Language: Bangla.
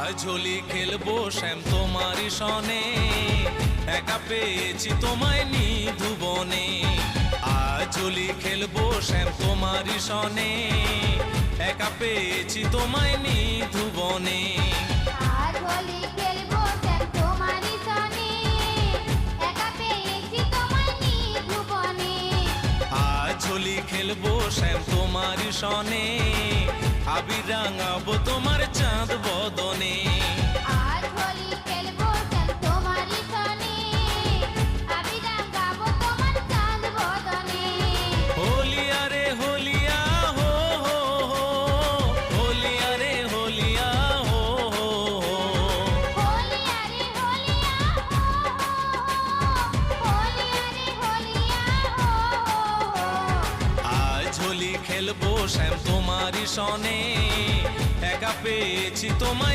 আজ হোলি খেলবো শ্যাম তোমারই সনে, একা পেয়েছি তোমায় নিধুবনে। আজ হোলি খেলবো শ্যাম তোমারই সনে, একা পেয়েছি তোমায় নিধুবনে। আজ হোলি খেলবো শ্যাম তোমারই সনে, একা পেয়েছি তোমায় নিধুবনে। আজ হোলি খেলবো শ্যাম তোমারই সনে, আবির রাঙাবো তোমার চাঁদ বদনে। আজ হোলি খেলবো শ্যাম তোমারই সনে, আবির রাঙাবো তোমার চাঁদ বদনে। হোলিয়া রে হোলিয়া হো হো হো, হোলিয়া রে হোলিয়া হো হো হো। হোলিয়া রে হোলিয়া হো হো হো, হোলিয়া রে হোলিয়া হো হো হো। আজ হোলি খেলবো শ্যাম তোমারই সনে, একা পেয়েছি তোমায়